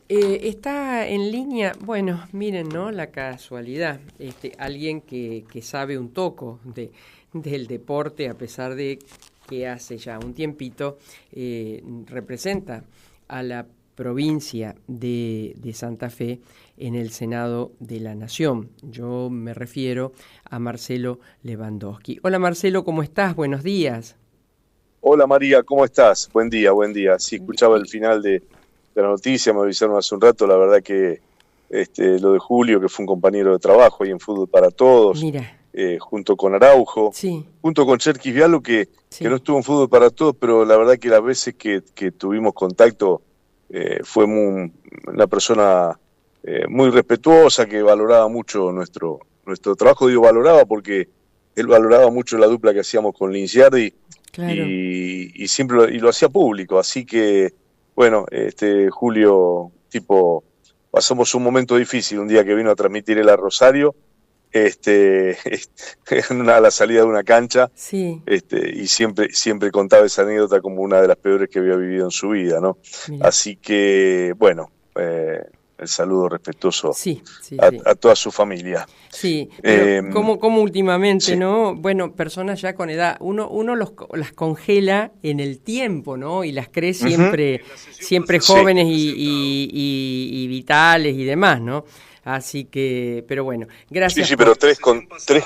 Está en línea, bueno, miren, ¿no? La casualidad, alguien que sabe un toco del deporte, a pesar de que hace ya un tiempito representa a la provincia de Santa Fe en el Senado de la Nación. Yo me refiero a Marcelo Lewandowski. Hola Marcelo, ¿cómo estás? Buenos días. Hola María, ¿cómo estás? Buen día, buen día. Sí, escuchaba el final de la noticia, me avisaron hace un rato, la verdad que lo de Julio, que fue un compañero de trabajo ahí en Fútbol para Todos, Mira, junto con Araujo, sí, junto con Cherkis Vialo, que no sí, estuvo en Fútbol para Todos, pero la verdad que las veces que tuvimos contacto fue una persona muy respetuosa, que valoraba mucho nuestro trabajo. Digo valoraba porque él valoraba mucho la dupla que hacíamos con Linciardi claro. y siempre lo hacía público, así que bueno, Julio, pasamos un momento difícil un día que vino a transmitir él a Rosario, a la salida de una cancha, Sí, y siempre contaba esa anécdota como una de las peores que había vivido en su vida, ¿no? mira. Así que, bueno, el saludo respetuoso Sí, sí, sí. a toda su familia. Sí, pero Eh, como últimamente, sí. ¿no? Bueno, personas ya con edad, uno las congela en el tiempo, ¿no? Y las cree Ujú. siempre Sí. jóvenes y vitales y demás, ¿no? Así que, pero bueno, Sí, gracias sí, pero por... tres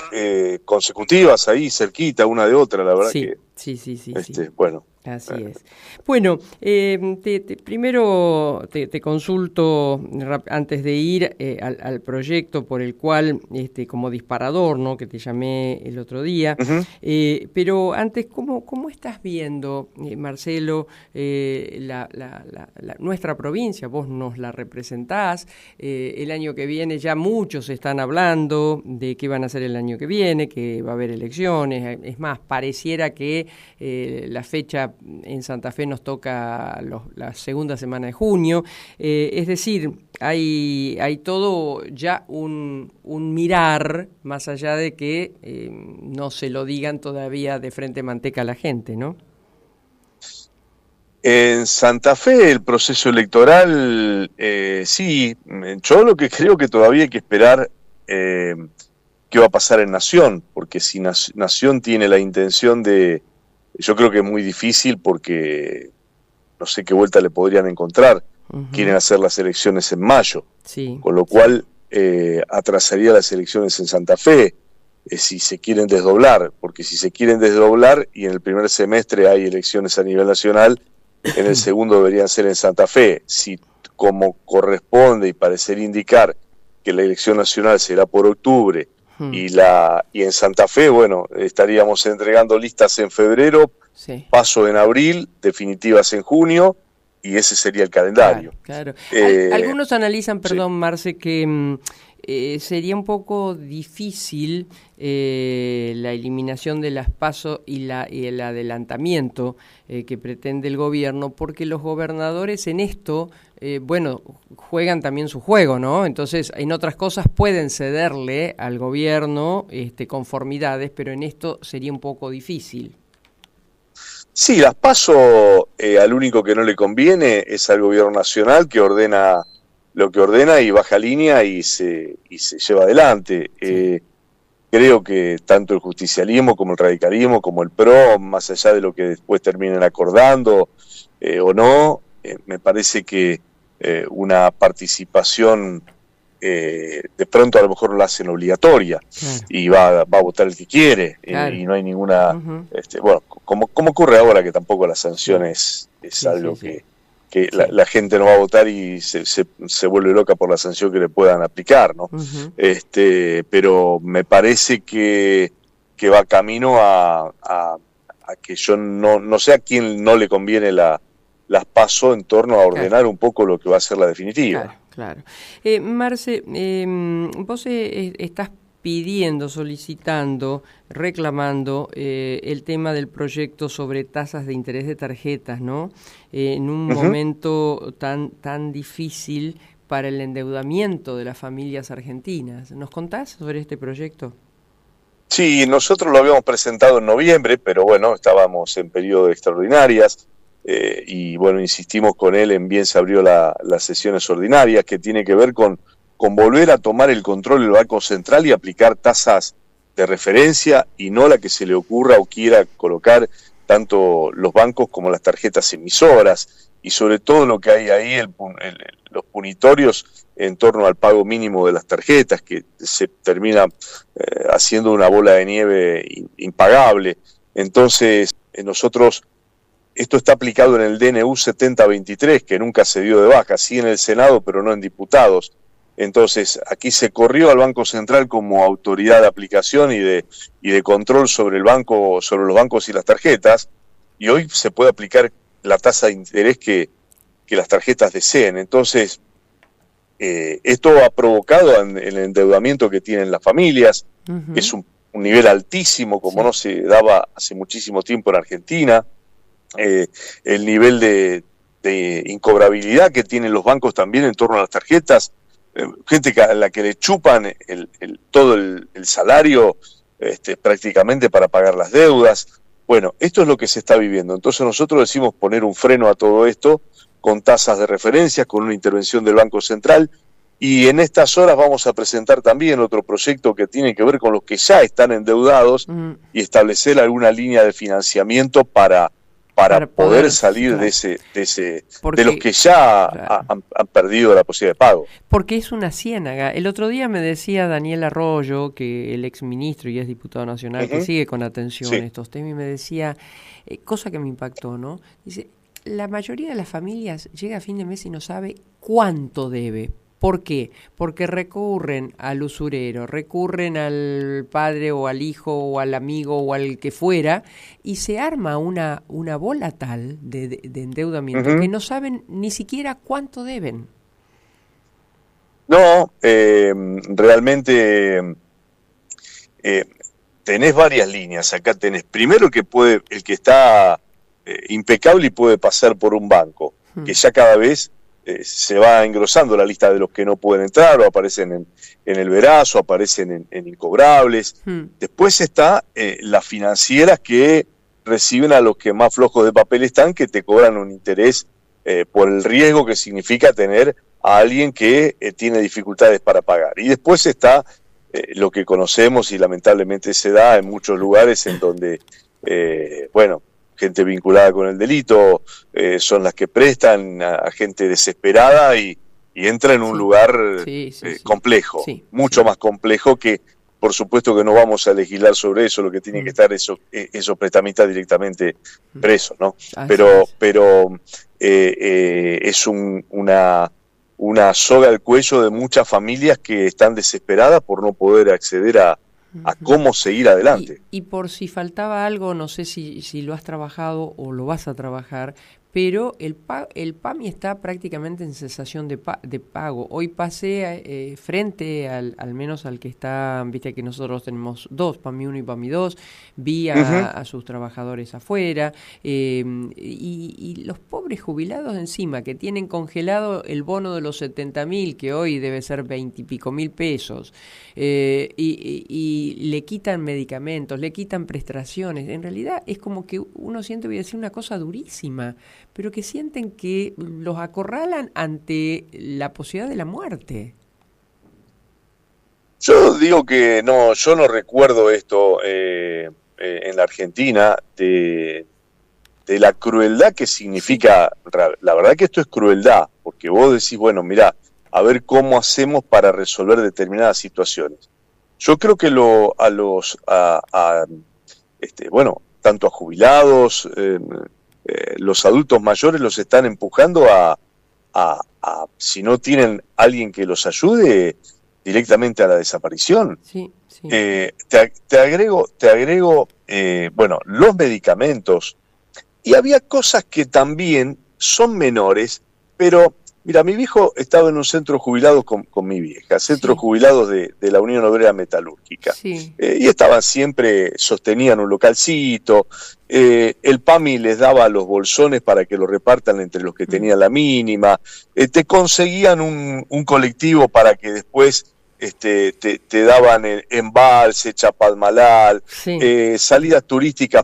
consecutivas ahí, cerquita, una de otra, la verdad Sí, que, sí, sí, sí, sí. bueno. Así es. Bueno, primero te consulto antes de ir al proyecto por el cual, como disparador, ¿no? Que te llamé el otro día. Ujú. Pero antes, ¿cómo estás viendo, Marcelo, nuestra provincia? Vos nos la representás. El año que viene ya muchos están hablando de qué van a hacer el año que viene, que va a haber elecciones. Es más, pareciera que la fecha en Santa Fe nos toca la segunda semana de junio, es decir, hay todo ya un mirar, más allá de que no se lo digan todavía de frente manteca a la gente, ¿no? En Santa Fe el proceso electoral, sí, yo lo que creo que todavía hay que esperar qué va a pasar en Nación, porque si Nación tiene la intención yo creo que es muy difícil porque no sé qué vuelta le podrían encontrar. Quieren Uh-huh. hacer las elecciones en mayo, Sí, con lo sí, cual atrasaría las elecciones en Santa Fe, si se quieren desdoblar, porque si se quieren desdoblar y en el primer semestre hay elecciones a nivel nacional, en el segundo deberían ser en Santa Fe. Si como corresponde y parecería indicar que la elección nacional será por octubre uh-huh. y en Santa Fe, bueno, estaríamos entregando listas en febrero, Sí. paso en abril, definitivas en junio, y ese sería el Claro, calendario. claro. Eh, Algunos analizan, sí. perdón, Marce, que sería un poco difícil la eliminación de las PASO y el adelantamiento que pretende el gobierno, porque los gobernadores en esto, bueno, juegan también su juego, ¿no? Entonces, en otras cosas pueden cederle al gobierno conformidades, pero en esto sería un poco difícil. Sí, las PASO al único que no le conviene es al gobierno nacional, que ordena lo que ordena y baja línea y se lleva adelante. Sí. Creo que tanto el justicialismo como el radicalismo, como el PRO, más allá de lo que después terminen acordando o no, me parece que una participación de pronto a lo mejor la hacen obligatoria Claro, y va a votar el que quiere, claro. y no hay ninguna, Uh-huh. bueno, como ocurre ahora, que tampoco la sanción Sí, es sí, sí, algo sí. que Sí. la gente no va a votar y se vuelve loca por la sanción que le puedan aplicar, ¿no? Uh-huh. Pero me parece que va camino a que yo no sé a quién no le conviene las PASO en torno a Claro. ordenar un poco lo que va a ser la definitiva. Claro, claro. Marce, vos estás pidiendo, solicitando, reclamando el tema del proyecto sobre tasas de interés de tarjetas, ¿no? En un Ujú. momento tan difícil para el endeudamiento de las familias argentinas. ¿Nos contás sobre este proyecto? Sí, nosotros lo habíamos presentado en noviembre, pero bueno, estábamos en periodo de extraordinarias. y bueno, insistimos con él en bien se abrió las sesiones ordinarias, que tiene que ver con volver a tomar el control del Banco Central y aplicar tasas de referencia y no la que se le ocurra o quiera colocar tanto los bancos como las tarjetas emisoras, y sobre todo lo que hay ahí, los punitorios en torno al pago mínimo de las tarjetas, que se termina haciendo una bola de nieve impagable. Entonces, nosotros, esto está aplicado en el DNU 7023, que nunca se dio de baja, sí en el Senado, pero no en diputados. Entonces, aquí se corrió al Banco Central como autoridad de aplicación y de control sobre el banco, sobre los bancos y las tarjetas, y hoy se puede aplicar la tasa de interés que las tarjetas deseen. Entonces, esto ha provocado el endeudamiento que tienen las familias, que es un nivel altísimo, como no se daba hace muchísimo tiempo en Argentina, el nivel de incobrabilidad que tienen los bancos también en torno a las tarjetas, gente a la que le chupan todo el salario prácticamente para pagar las deudas. Bueno, esto es lo que se está viviendo. Entonces nosotros decimos poner un freno a todo esto con tasas de referencia, con una intervención del Banco Central, y en estas horas vamos a presentar también otro proyecto que tiene que ver con los que ya están endeudados y establecer alguna línea de financiamiento para poder salir de los que ya han perdido la posibilidad de pago. Porque es una ciénaga. El otro día me decía Daniel Arroyo, que el exministro y es diputado nacional, que sigue con atención estos temas, y me decía, cosa que me impactó, ¿no? Dice, la mayoría de las familias llega a fin de mes y no sabe cuánto debe. ¿Por qué? Porque recurren al usurero, recurren al padre o al hijo o al amigo o al que fuera, y se arma una bola tal de endeudamiento que no saben ni siquiera cuánto deben. No, realmente tenés varias líneas. Acá tenés primero el que está impecable y puede pasar por un banco, que ya cada vez se va engrosando la lista de los que no pueden entrar, o aparecen en el verazo, aparecen en incobrables. Después está las financieras que reciben a los que más flojos de papel están, que te cobran un interés por el riesgo que significa tener a alguien que tiene dificultades para pagar. Y después está lo que conocemos y lamentablemente se da en muchos lugares en donde, gente vinculada con el delito, son las que prestan a gente desesperada y entra en un lugar complejo, mucho más complejo, que por supuesto que no vamos a legislar sobre eso, lo que tiene que estar esos prestamistas directamente presos, ¿no? Pero es una soga al cuello de muchas familias que están desesperadas por no poder acceder a cómo seguir adelante. Y por si faltaba algo, no sé si lo has trabajado o lo vas a trabajar, pero el PAMI está prácticamente en cesación de pago. Hoy pasé frente al menos al que está, viste que nosotros tenemos dos, PAMI 1 y PAMI 2, vi a sus trabajadores afuera, y los pobres jubilados encima, que tienen congelado el bono de los 70.000, que hoy debe ser 20 y pico mil pesos, y le quitan medicamentos, le quitan prestaciones. En realidad es como que uno siente, voy a decir una cosa durísima, pero que sienten que los acorralan ante la posibilidad de la muerte. Yo digo que no, yo no recuerdo esto en la Argentina, de la crueldad que significa. La verdad que esto es crueldad, porque vos decís, bueno, mirá, a ver cómo hacemos para resolver determinadas situaciones. Yo creo que tanto a jubilados, los adultos mayores los están empujando a si no tienen alguien que los ayude, directamente a la desaparición. Te agrego los medicamentos, y había cosas que también son menores, pero mira, mi viejo estaba en un centro de jubilados con mi vieja, centro de jubilados de la Unión Obrera Metalúrgica, y estaban siempre, sostenían un localcito, el PAMI les daba los bolsones para que lo repartan entre los que tenían la mínima, te conseguían un colectivo para que después te daban Embalse, Chapadmalal, salidas turísticas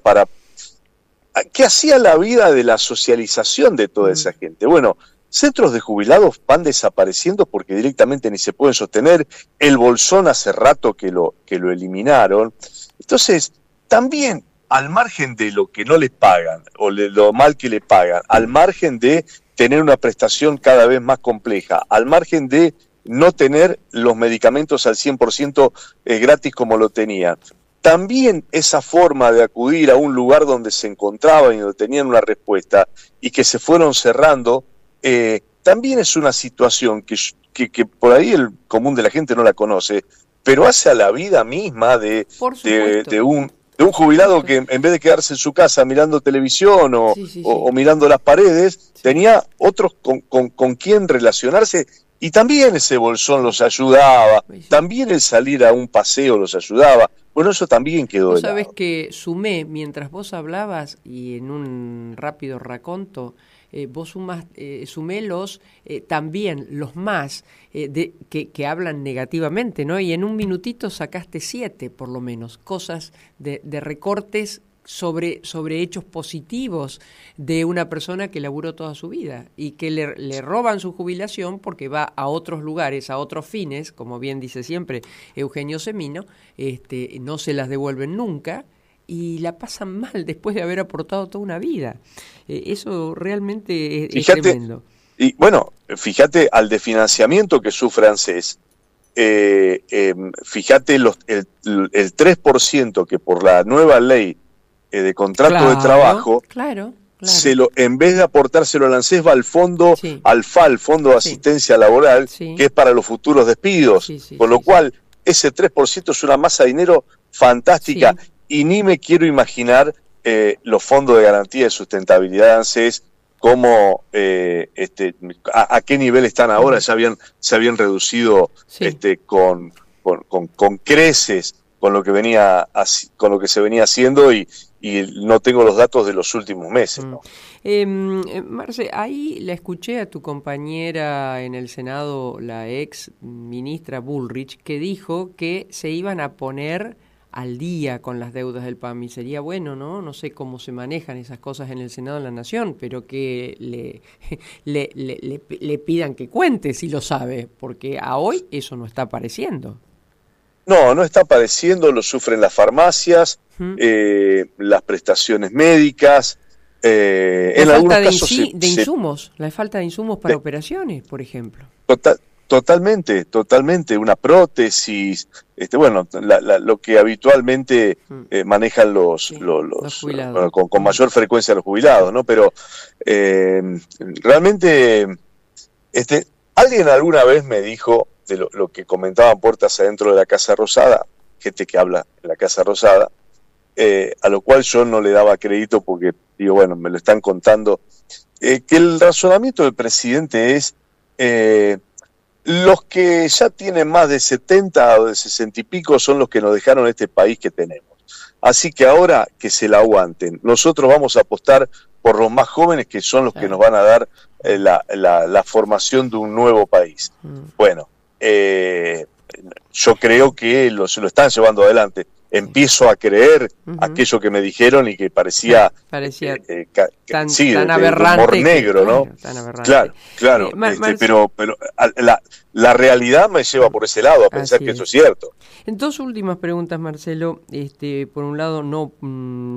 ¿qué hacía la vida de la socialización de toda esa gente? Bueno, centros de jubilados van desapareciendo porque directamente ni se pueden sostener. El Bolsón hace rato que lo eliminaron. Entonces, también al margen de lo que no les pagan o de lo mal que le pagan, al margen de tener una prestación cada vez más compleja, al margen de no tener los medicamentos al 100% gratis como lo tenían, también esa forma de acudir a un lugar donde se encontraban y donde tenían una respuesta y que se fueron cerrando, también es una situación que por ahí el común de la gente no la conoce, pero hace a la vida misma de un jubilado que en vez de quedarse en su casa mirando televisión o mirando las paredes, tenía otros con quien relacionarse. Y también ese Bolsón los ayudaba, también el salir a un paseo los ayudaba. Bueno, eso también quedó de lado. Vos sabés que sumé, mientras vos hablabas, y en un rápido raconto, vos sumé también los más que hablan negativamente, ¿no? Y en un minutito sacaste 7, por lo menos, cosas de recortes sobre hechos positivos de una persona que laburó toda su vida y que le roban su jubilación porque va a otros lugares, a otros fines, como bien dice siempre Eugenio Semino, no se las devuelven nunca y la pasan mal después de haber aportado toda una vida. Eso realmente es tremendo. Y bueno, fíjate al desfinanciamiento que sufre ANSES. Fíjate el 3% que por la nueva ley de contrato de trabajo, en vez de aportárselo al ANSES va al fondo, al FAL, Fondo de Asistencia Laboral, que es para los futuros despidos, con lo cual ese 3% es una masa de dinero fantástica y ni me quiero imaginar los fondos de garantía de sustentabilidad de ANSES, cómo, a qué nivel están ahora. Ya se habían reducido con creces con lo que se venía haciendo y no tengo los datos de los últimos meses, ¿no? Marce, ahí la escuché a tu compañera en el Senado, la ex ministra Bullrich, que dijo que se iban a poner al día con las deudas del PAMI. Sería bueno, ¿no? No sé cómo se manejan esas cosas en el Senado de la Nación, pero que le pidan que cuente si lo sabe, porque a hoy eso no está apareciendo. No está apareciendo, lo sufren las farmacias, las prestaciones médicas, en algunos casos la falta de insumos para operaciones, por ejemplo. Totalmente, una prótesis, lo que habitualmente manejan los jubilados. Con mayor frecuencia los jubilados, ¿no? Pero realmente, alguien alguna vez me dijo de lo que comentaban puertas adentro de la Casa Rosada, gente que habla en la Casa Rosada, a lo cual yo no le daba crédito porque, digo, bueno, me lo están contando, que el razonamiento del presidente es, los que ya tienen más de 70 o de 60 y pico son los que nos dejaron este país que tenemos. Así que ahora que se la aguanten. Nosotros vamos a apostar por los más jóvenes, que son los que nos van a dar la formación de un nuevo país. Bueno, yo creo que se lo están llevando adelante. Empiezo a creer aquello que me dijeron y que parecía tan aberrante, humor negro, ¿no? Tan aberrante. Claro. Pero la realidad me lleva por ese lado, a pensar que eso es cierto. En dos últimas preguntas, Marcelo. Por un lado,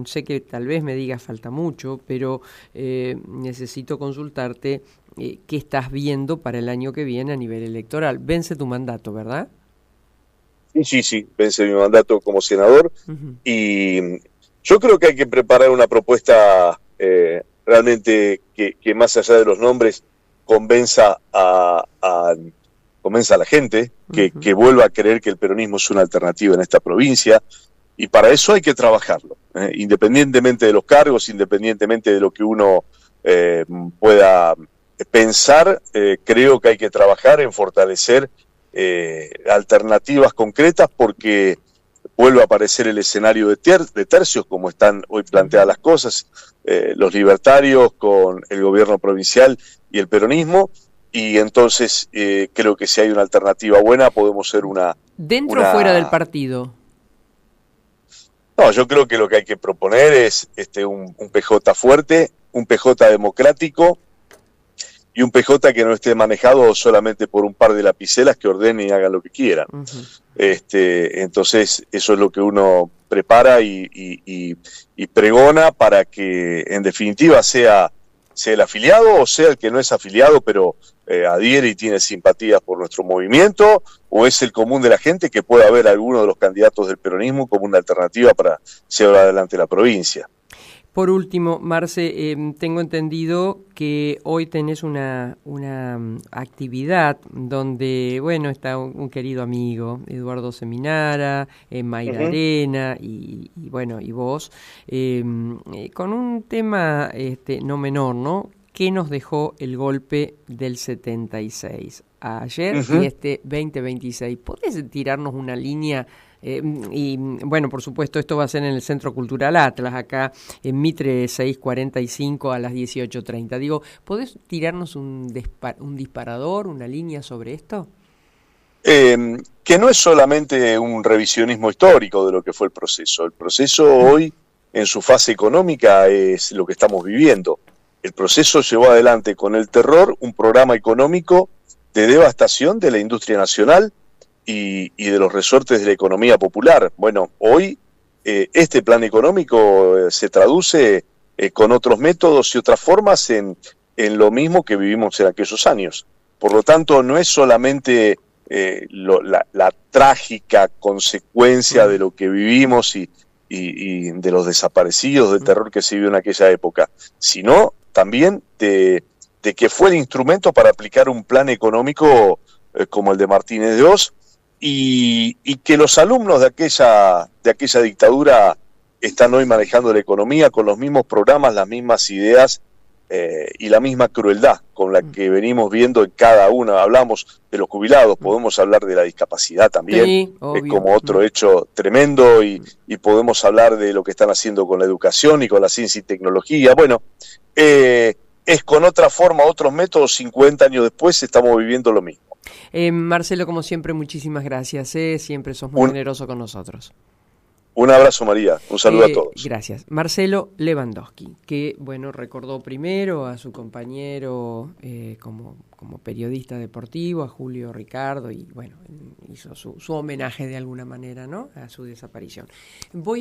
sé que tal vez me digas falta mucho, pero necesito consultarte qué estás viendo para el año que viene a nivel electoral. Vence tu mandato, ¿verdad? Sí, vence mi mandato como senador y yo creo que hay que preparar una propuesta realmente que más allá de los nombres convenza a la gente, que vuelva a creer que el peronismo es una alternativa en esta provincia, y para eso hay que trabajarlo, independientemente de los cargos, independientemente de lo que uno pueda pensar, creo que hay que trabajar en fortalecer alternativas concretas, porque vuelve a aparecer el escenario de tercios, como están hoy planteadas las cosas, los libertarios con el gobierno provincial y el peronismo, y entonces creo que si hay una alternativa buena podemos ser una... ¿Dentro o fuera del partido? No, yo creo que lo que hay que proponer es un PJ fuerte, un PJ democrático y un PJ que no esté manejado solamente por un par de lapiceras que ordenen y hagan lo que quieran. Ujú. Entonces, eso es lo que uno prepara y pregona para que, en definitiva, sea el afiliado o sea el que no es afiliado, pero adhiere y tiene simpatías por nuestro movimiento, o es el común de la gente que pueda ver a alguno de los candidatos del peronismo como una alternativa para llevar adelante la provincia. Por último, Marce, tengo entendido que hoy tenés una actividad donde, bueno, está un querido amigo, Eduardo Seminara, Mayra Arena y bueno, y vos, con un tema no menor, ¿no? ¿Qué nos dejó el golpe del 76 ayer y este 2026? ¿Podés tirarnos una línea? Y bueno, por supuesto, esto va a ser en el Centro Cultural Atlas, acá en Mitre 645 a las 18:30. Digo, ¿podés tirarnos un disparador, una línea sobre esto? Que no es solamente un revisionismo histórico de lo que fue el proceso. El proceso hoy, en su fase económica, es lo que estamos viviendo. El proceso llevó adelante con el terror un programa económico de devastación de la industria nacional y de los resortes de la economía popular. Bueno, hoy este plan económico se traduce con otros métodos y otras formas en lo mismo que vivimos en aquellos años. Por lo tanto, no es solamente la trágica consecuencia de lo que vivimos y de los desaparecidos, del terror que se vivió en aquella época, sino también de que fue el instrumento para aplicar un plan económico como el de Martínez de Oz, y que los alumnos de aquella dictadura están hoy manejando la economía con los mismos programas, las mismas ideas y la misma crueldad con la que venimos viendo en cada una. Hablamos de los jubilados, podemos hablar de la discapacidad también, Sí, obvio. como otro hecho tremendo, y podemos hablar de lo que están haciendo con la educación y con la ciencia y tecnología. Bueno, es con otra forma, otros métodos, 50 años después estamos viviendo lo mismo. Marcelo, como siempre, muchísimas gracias. Siempre sos muy generoso con nosotros. Un abrazo, María. Un saludo a todos. Gracias. Marcelo Lewandowski, que, bueno, recordó primero a su compañero como periodista deportivo, a Julio Ricardo, y, bueno, hizo su homenaje de alguna manera, ¿no?, a su desaparición. Voy a